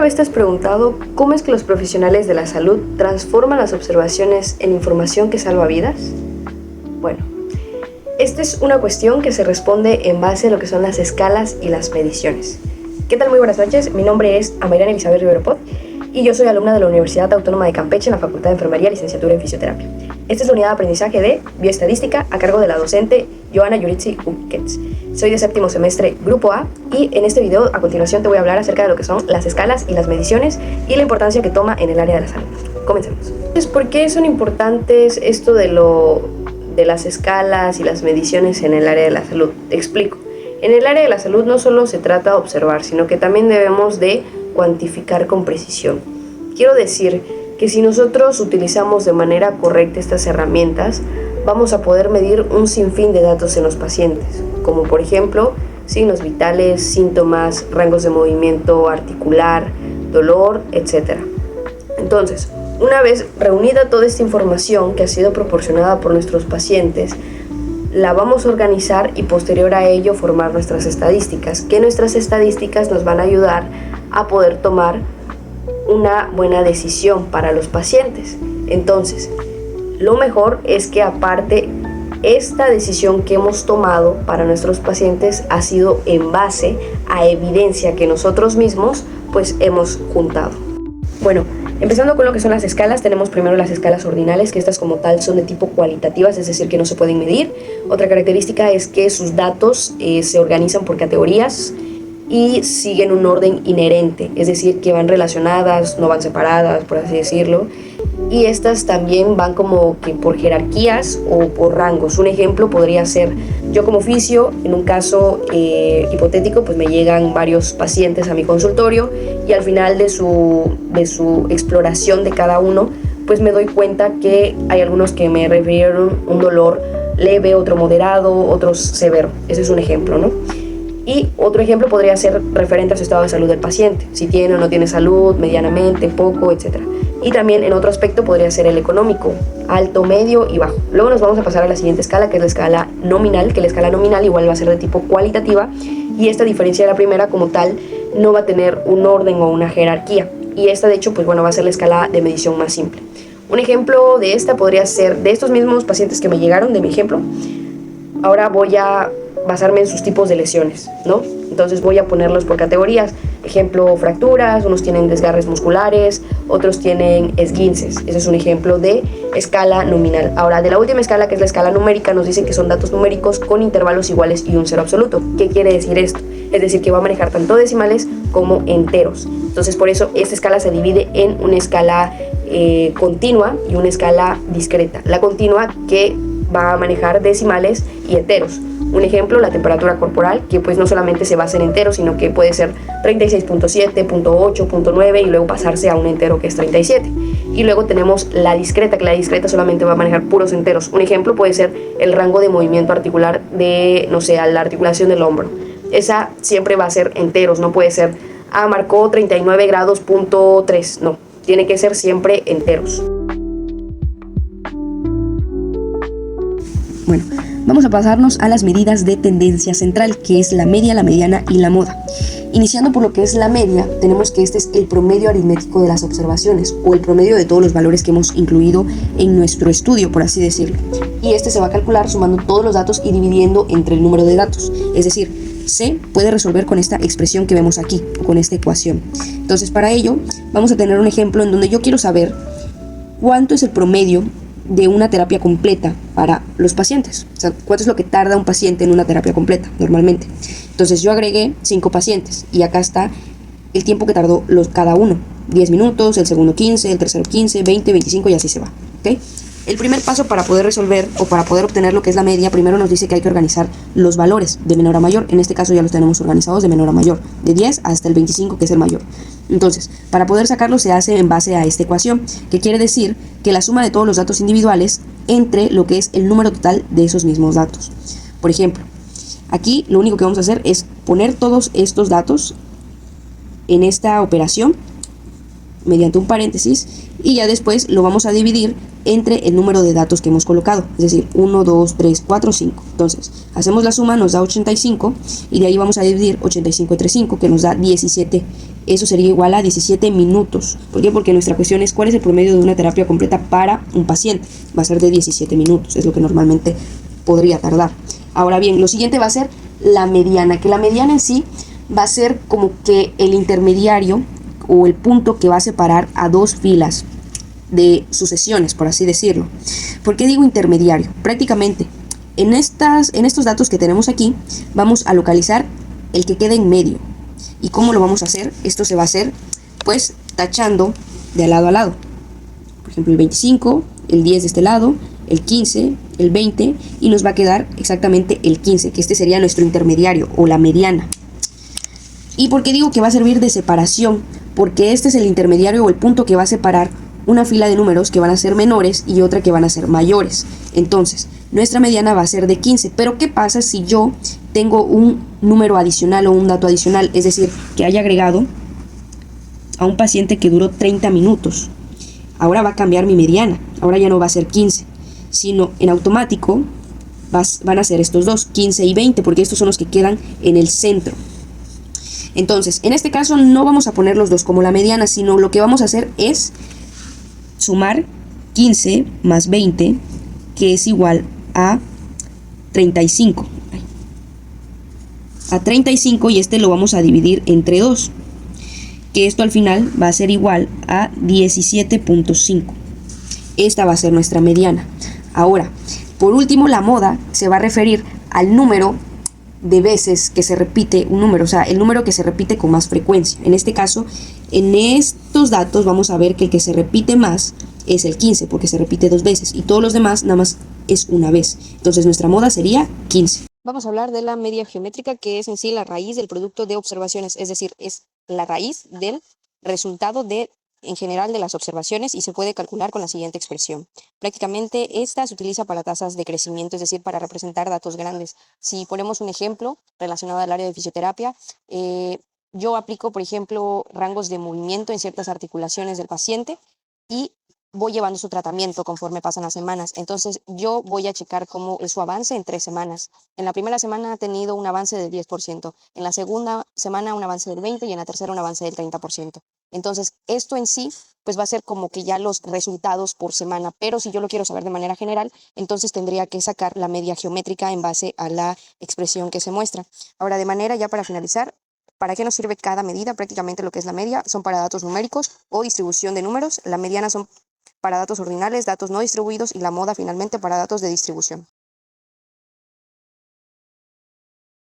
vez te has preguntado cómo es que los profesionales de la salud transforman las observaciones en información que salva vidas? Bueno, esta es una cuestión que se responde en base a lo que son las escalas y las mediciones. ¿Qué tal? Muy buenas noches, mi nombre es Amairane Elizabeth Rivero Pot y yo soy alumna de la Universidad Autónoma de Campeche en la Facultad de Enfermería, licenciatura en Fisioterapia. Esta es la unidad de aprendizaje de Bioestadística a cargo de la docente Joana Yuritsi Ukets. Soy de séptimo semestre Grupo A y en este video a continuación te voy a hablar acerca de lo que son las escalas y las mediciones y la importancia que toma en el área de la salud. Comencemos. Entonces, ¿por qué son importantes esto de las escalas y las mediciones en el área de la salud? Te explico. En el área de la salud no solo se trata de observar, sino que también debemos de cuantificar con precisión. Quiero decir que si nosotros utilizamos de manera correcta estas herramientas, vamos a poder medir un sinfín de datos en los pacientes, como por ejemplo signos vitales, síntomas, rangos de movimiento articular, dolor, etc. Entonces, una vez reunida toda esta información que ha sido proporcionada por nuestros pacientes, la vamos a organizar y posterior a ello formar nuestras estadísticas, que nuestras estadísticas nos van a ayudar a poder tomar una buena decisión para los pacientes. Entonces, lo mejor es que aparte esta decisión que hemos tomado para nuestros pacientes ha sido en base a evidencia que nosotros mismos pues hemos juntado. Bueno, empezando con lo que son las escalas, tenemos primero las escalas ordinales, que estas como tal son de tipo cualitativas, es decir, que no se pueden medir. Otra característica es que sus datos se organizan por categorías y siguen un orden inherente, es decir, que van relacionadas, no van separadas, por así decirlo. Y estas también van como que por jerarquías o por rangos. Un ejemplo podría ser, yo como fisio, en un caso hipotético, pues me llegan varios pacientes a mi consultorio y al final de su exploración de cada uno, pues me doy cuenta que hay algunos que me refirieron un dolor leve, otro moderado, otros severo. Ese es un ejemplo, ¿no? Y otro ejemplo podría ser referente a su estado de salud del paciente, si tiene o no tiene salud, medianamente, poco, etc. Y también en otro aspecto podría ser el económico, alto, medio y bajo. Luego nos vamos a pasar a la siguiente escala, que es la escala nominal, que la escala nominal igual va a ser de tipo cualitativa y esta, a diferencia de la primera, como tal, no va a tener un orden o una jerarquía. Y esta, de hecho, pues bueno, va a ser la escala de medición más simple. Un ejemplo de esta podría ser de estos mismos pacientes que me llegaron, de mi ejemplo. Ahora voy a basarme en sus tipos de lesiones, ¿no? Entonces voy a ponerlos por categorías. Ejemplo, fracturas, unos tienen desgarres musculares, otros tienen esguinces. Ese es un ejemplo de escala nominal. Ahora, de la última escala, que es la escala numérica, nos dicen que son datos numéricos con intervalos iguales y un cero absoluto. ¿Qué quiere decir esto? Es decir, que va a manejar tanto decimales como enteros. Entonces, por eso esta escala se divide en una escala continua y una escala discreta. La continua, que va a manejar decimales y enteros. Un ejemplo, la temperatura corporal, que pues no solamente se basa en enteros, sino que puede ser 36.7, 0.8, 0.9 y luego pasarse a un entero que es 37. Y luego tenemos la discreta, que la discreta solamente va a manejar puros enteros. Un ejemplo puede ser el rango de movimiento articular de, no sé, la articulación del hombro. Esa siempre va a ser enteros, no puede ser, marcó 39 grados, punto 3, no, tiene que ser siempre enteros. Bueno, vamos a pasarnos a las medidas de tendencia central, que es la media, la mediana y la moda. Iniciando por lo que es la media, tenemos que este es el promedio aritmético de las observaciones, o el promedio de todos los valores que hemos incluido en nuestro estudio, por así decirlo. Y este se va a calcular sumando todos los datos y dividiendo entre el número de datos. Es decir, se puede resolver con esta expresión que vemos aquí, con esta ecuación. Entonces, para ello, vamos a tener un ejemplo en donde yo quiero saber cuánto es el promedio de una terapia completa para los pacientes. O sea, cuánto es lo que tarda un paciente en una terapia completa normalmente. Entonces yo agregué 5 pacientes y acá está el tiempo que tardó cada uno. 10 minutos, el segundo 15, el tercero 15, 20, 25 y así se va. ¿Okay? El primer paso para poder resolver o para poder obtener lo que es la media, primero nos dice que hay que organizar los valores de menor a mayor. En este caso ya los tenemos organizados de menor a mayor, de 10 hasta el 25, que es el mayor. Entonces, para poder sacarlo se hace en base a esta ecuación, que quiere decir que la suma de todos los datos individuales entre lo que es el número total de esos mismos datos. Por ejemplo, aquí lo único que vamos a hacer es poner todos estos datos en esta operación mediante un paréntesis y ya después lo vamos a dividir entre el número de datos que hemos colocado, es decir, 1, 2, 3, 4, 5. Entonces, hacemos la suma, nos da 85 y de ahí vamos a dividir 85 entre 5, que nos da 17 eso sería igual a 17 minutos. ¿Por qué? Porque nuestra cuestión es cuál es el promedio de una terapia completa para un paciente. Va a ser de 17 minutos, es lo que normalmente podría tardar. Ahora bien, lo siguiente va a ser la mediana, que la mediana en sí va a ser como que el intermediario o el punto que va a separar a dos filas de sucesiones, por así decirlo. ¿Por qué digo intermediario? Prácticamente en estos datos que tenemos aquí vamos a localizar el que queda en medio. ¿Y cómo lo vamos a hacer? Esto se va a hacer pues tachando de lado a lado. Por ejemplo, el 25, el 10 de este lado, el 15, el 20 y nos va a quedar exactamente el 15, que este sería nuestro intermediario o la mediana. ¿Y por qué digo que va a servir de separación? Porque este es el intermediario o el punto que va a separar una fila de números que van a ser menores y otra que van a ser mayores. Entonces, nuestra mediana va a ser de 15. Pero ¿qué pasa si yo tengo un número adicional o un dato adicional? Es decir, que haya agregado a un paciente que duró 30 minutos. Ahora va a cambiar mi mediana. Ahora ya no va a ser 15, sino en automático van a ser estos dos, 15 y 20, porque estos son los que quedan en el centro. Entonces, en este caso no vamos a poner los dos como la mediana, sino lo que vamos a hacer es sumar 15 más 20, que es igual a 35. A 35 y este lo vamos a dividir entre 2, que esto al final va a ser igual a 17.5. Esta va a ser nuestra mediana. Ahora, por último, la moda se va a referir al número de veces que se repite un número, o sea, el número que se repite con más frecuencia. En este caso, en estos datos vamos a ver que el que se repite más es el 15, porque se repite 2 veces, y todos los demás nada más es una vez. Entonces nuestra moda sería 15. Vamos a hablar de la media geométrica, que es en sí la raíz del producto de observaciones, es decir, es la raíz del resultado en general de las observaciones y se puede calcular con la siguiente expresión. Prácticamente esta se utiliza para tasas de crecimiento, es decir, para representar datos grandes. Si ponemos un ejemplo relacionado al área de fisioterapia, yo aplico, por ejemplo, rangos de movimiento en ciertas articulaciones del paciente y voy llevando su tratamiento conforme pasan las semanas. Entonces, yo voy a checar cómo es su avance en 3 semanas. En la primera semana ha tenido un avance del 10%, en la segunda semana un avance del 20% y en la tercera un avance del 30%. Entonces, esto en sí, pues va a ser como que ya los resultados por semana, pero si yo lo quiero saber de manera general, entonces tendría que sacar la media geométrica en base a la expresión que se muestra. Ahora, de manera ya para finalizar, ¿para qué nos sirve cada medida? Prácticamente lo que es la media son para datos numéricos o distribución de números, la mediana son para datos ordinales, datos no distribuidos y la moda finalmente para datos de distribución.